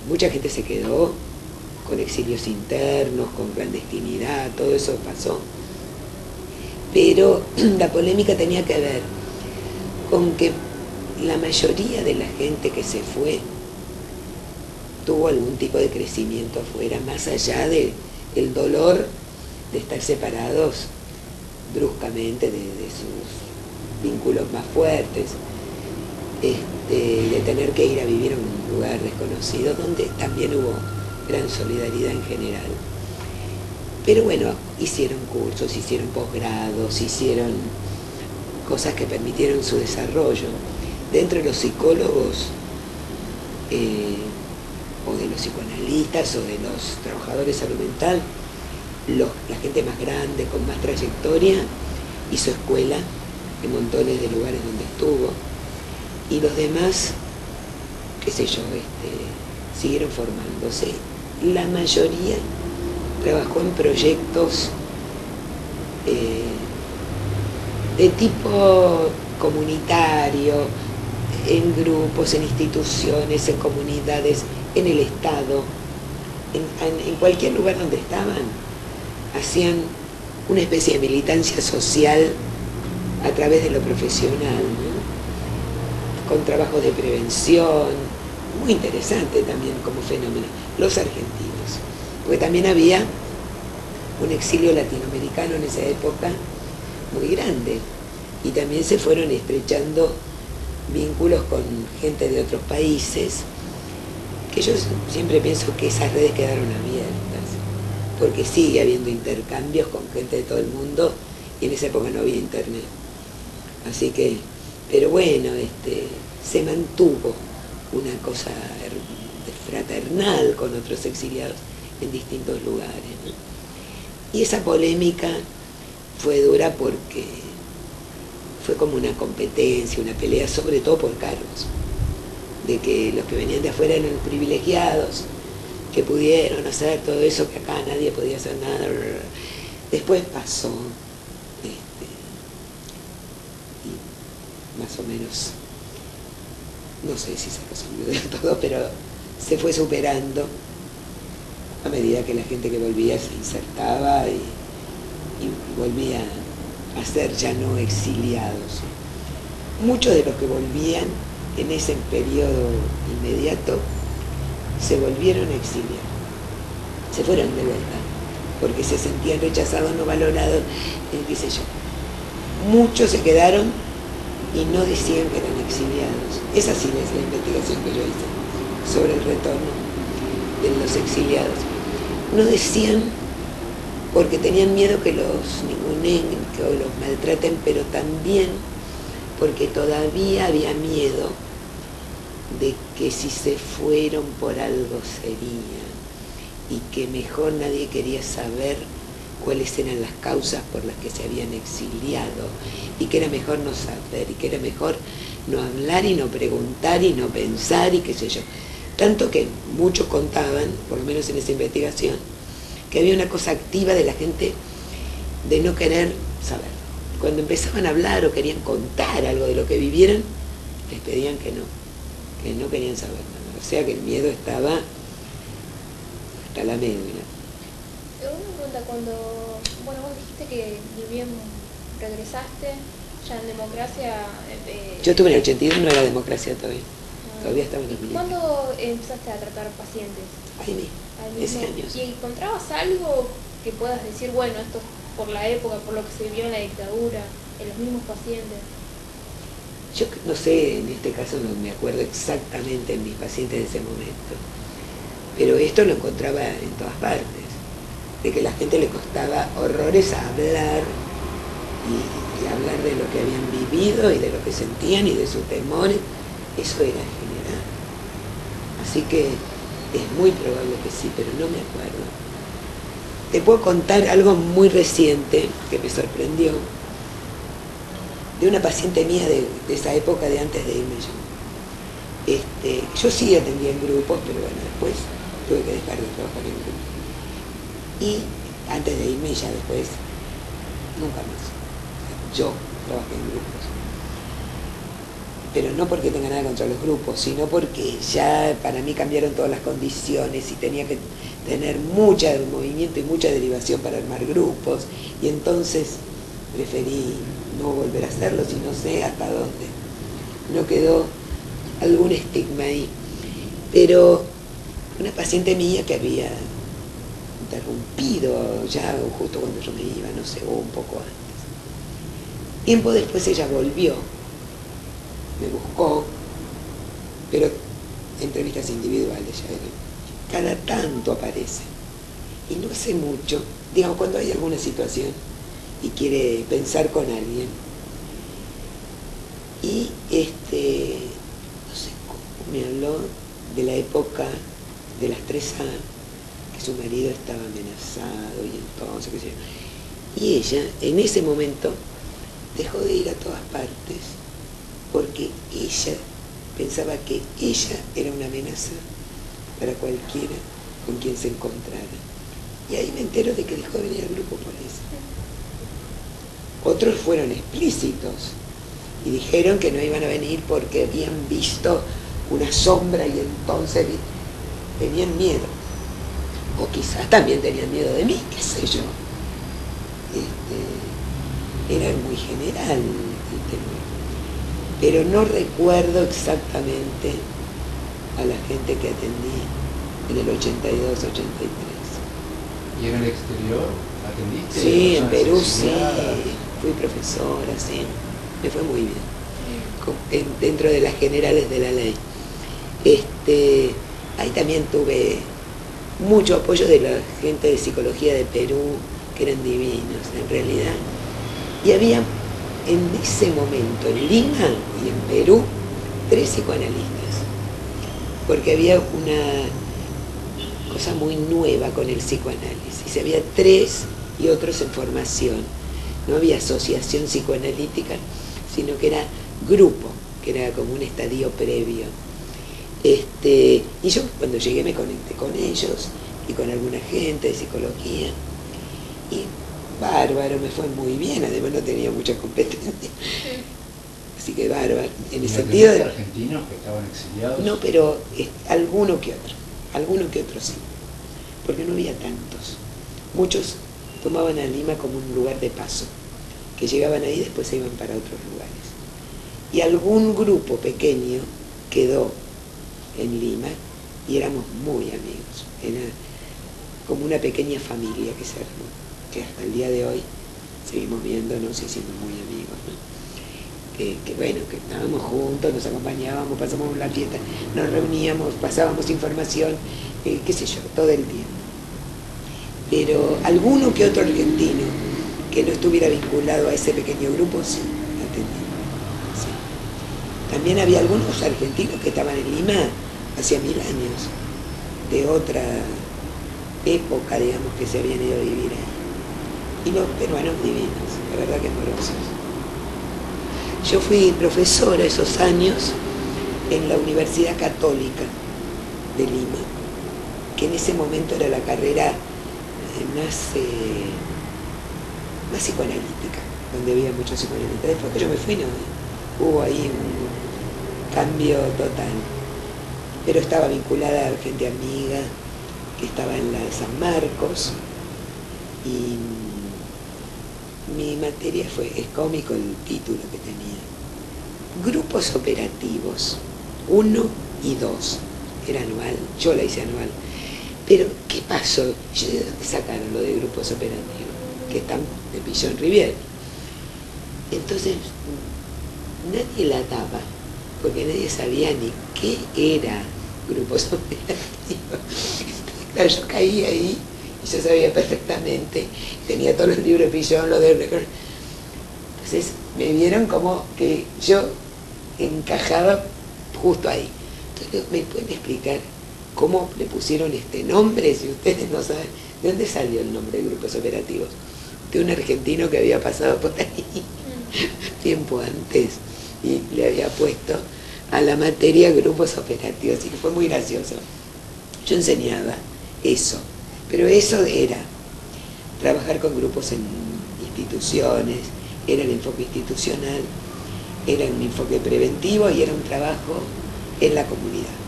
Mucha gente se quedó con exilios internos, con clandestinidad, todo eso pasó. Pero la polémica tenía que ver con que la mayoría de la gente que se fue tuvo algún tipo de crecimiento afuera, más allá del dolor de estar separados bruscamente de sus vínculos más fuertes, de tener que ir a vivir a un lugar desconocido, donde también hubo gran solidaridad en general. Pero bueno, hicieron cursos, hicieron posgrados, hicieron cosas que permitieron su desarrollo. Dentro de los psicólogos, o de los psicoanalistas, o de los trabajadores de salud mental, la gente más grande, con más trayectoria, hizo escuela en montones de lugares donde estuvo, y los demás, qué sé yo, siguieron formándose. La mayoría trabajó en proyectos de tipo comunitario, en grupos, en instituciones, en comunidades, en el Estado, en cualquier lugar donde estaban, hacían una especie de militancia social a través de lo profesional, ¿no? Con trabajos de prevención, muy interesante también como fenómeno, los argentinos, porque también había un exilio latinoamericano en esa época muy grande, y también se fueron estrechando vínculos con gente de otros países, que yo siempre pienso que esas redes quedaron abiertas, porque sigue habiendo intercambios con gente de todo el mundo, y en esa época no había internet. Así que, pero bueno, se mantuvo una cosa fraternal con otros exiliados en distintos lugares, ¿no? Y esa polémica fue dura porque fue como una competencia, una pelea, sobre todo por cargos, de que los que venían de afuera eran privilegiados, que pudieron hacer todo eso que acá nadie podía hacer nada. Después pasó, y más o menos, no sé si se resolvió del todo, pero se fue superando a medida que la gente que volvía se insertaba y volvía a ser ya no exiliados. Muchos de los que volvían en ese periodo inmediato se volvieron a exiliar, se fueron de vuelta, porque se sentían rechazados, no valorados, qué sé yo. Muchos se quedaron y no decían que eran exiliados. Esa sí es la investigación que yo hice sobre el retorno de los exiliados. No decían porque tenían miedo que los ninguneen, que los maltraten, pero también porque todavía había miedo de que si se fueron por algo serían, y que mejor nadie quería saber cuáles eran las causas por las que se habían exiliado, y que era mejor no saber, y que era mejor no hablar y no preguntar y no pensar y qué sé yo. Tanto que muchos contaban, por lo menos en esa investigación, que había una cosa activa de la gente de no querer saber. Cuando empezaban a hablar o querían contar algo de lo que vivieran, les pedían que no querían saber nada. O sea que el miedo estaba hasta la médula. Una pregunta, cuando, vos dijiste que ni bien regresaste ya en democracia... Yo estuve en el 82, no era democracia todavía. Todavía estaba en los militares. ¿Cuándo empezaste a tratar pacientes? Ahí mismo, ese año. ¿Y encontrabas algo que puedas decir, bueno, esto por la época, por lo que se vivió en la dictadura, en los mismos pacientes? Yo no sé, en este caso no me acuerdo exactamente en mis pacientes de ese momento, pero esto lo encontraba en todas partes, de que a la gente le costaba horrores a hablar y hablar de lo que habían vivido y de lo que sentían y de sus temores. Eso era general. Así que es muy probable que sí, pero no me acuerdo. Te puedo contar algo muy reciente que me sorprendió, de una paciente mía de esa época, de antes de irme yo. Yo sí atendía en grupos, pero bueno, después tuve que dejar de trabajar en grupos. Y antes de irme, ya después, nunca más. Yo trabajé en grupos. pero no porque tenga nada contra los grupos, sino porque ya para mí cambiaron todas las condiciones y tenía que tener mucho movimiento y mucha derivación para armar grupos, y entonces preferí no volver a hacerlo, si no sé hasta dónde. No quedó algún estigma ahí. Pero una paciente mía que había interrumpido ya justo cuando yo me iba, no sé, o un poco antes. Tiempo después ella volvió, me buscó, pero entrevistas individuales ya eran. Cada tanto aparece. Y no hace mucho, digamos, cuando hay alguna situación y quiere pensar con alguien. Y no sé cómo me habló de la época de las 3A, que su marido estaba amenazado y entonces, qué sé yo. Y ella, en ese momento, dejó de ir a todas partes porque ella pensaba que ella era una amenaza para cualquiera con quien se encontrara. Y ahí me entero de que dejó de venir al grupo por eso. Otros fueron explícitos y dijeron que no iban a venir porque habían visto una sombra y entonces tenían miedo. O quizás también tenían miedo de mí, qué sé yo. Era muy general el tema. Pero no recuerdo exactamente a la gente que atendí en el 82, 83. ¿Y en el exterior atendiste? Sí, en Perú sí, fui profesora, sí, me fue muy bien, dentro de las generales de la ley. Ahí también tuve mucho apoyo de la gente de psicología de Perú, que eran divinos en realidad. Y había en ese momento en Lima y en Perú 3 psicoanalistas, porque había una cosa muy nueva con el psicoanálisis. Había 3 y otros en formación. No había asociación psicoanalítica, sino que era grupo, que era como un estadio previo. Y yo cuando llegué me conecté con ellos y con alguna gente de psicología. Y bárbaro, me fue muy bien, además no tenía mucha competencia. Así que bárbaro, en el sentido de... argentinos que estaban exiliados? No, pero alguno que otro sí, porque no había tantos. Muchos tomaban a Lima como un lugar de paso, que llegaban ahí y después se iban para otros lugares. Y algún grupo pequeño quedó en Lima y éramos muy amigos. Era como una pequeña familia que se armó, que hasta el día de hoy seguimos viéndonos y siendo muy amigos, ¿no? Que bueno, que estábamos juntos, nos acompañábamos, pasábamos la fiesta, nos reuníamos, pasábamos información, qué sé yo, todo el día. Pero alguno que otro argentino que no estuviera vinculado a ese pequeño grupo, sí, atendí. Sí. También había algunos argentinos que estaban en Lima hacía 1000 años, de otra época, digamos, que se habían ido a vivir ahí. Y los peruanos divinos, la verdad que amorosos. Yo fui profesora esos años en la Universidad Católica de Lima, que en ese momento era la carrera más psicoanalítica, donde había muchos psicoanalistas. Después que yo me fui, no, hubo ahí un cambio total. Pero estaba vinculada a gente amiga, que estaba en la de San Marcos, y mi materia es cómico el título que tenía. Grupos operativos, 1 y 2. Era anual, yo la hice anual. Pero, ¿qué pasó? ¿De dónde sacaron lo de grupos operativos? Que están de Pillón Rivière. Entonces, nadie la daba, porque nadie sabía ni qué era grupos operativos. Claro, yo caí ahí y yo sabía perfectamente, tenía todos los libros de Pillón, los de... Entonces me vieron como que yo encajaba justo ahí. Entonces, ¿me pueden explicar cómo le pusieron este nombre si ustedes no saben? ¿De dónde salió el nombre de grupos operativos? De un argentino que había pasado por ahí tiempo antes y le había puesto a la materia grupos operativos, así que fue muy gracioso. Yo enseñaba eso, pero eso era trabajar con grupos en instituciones, era el enfoque institucional, era un enfoque preventivo y era un trabajo en la comunidad.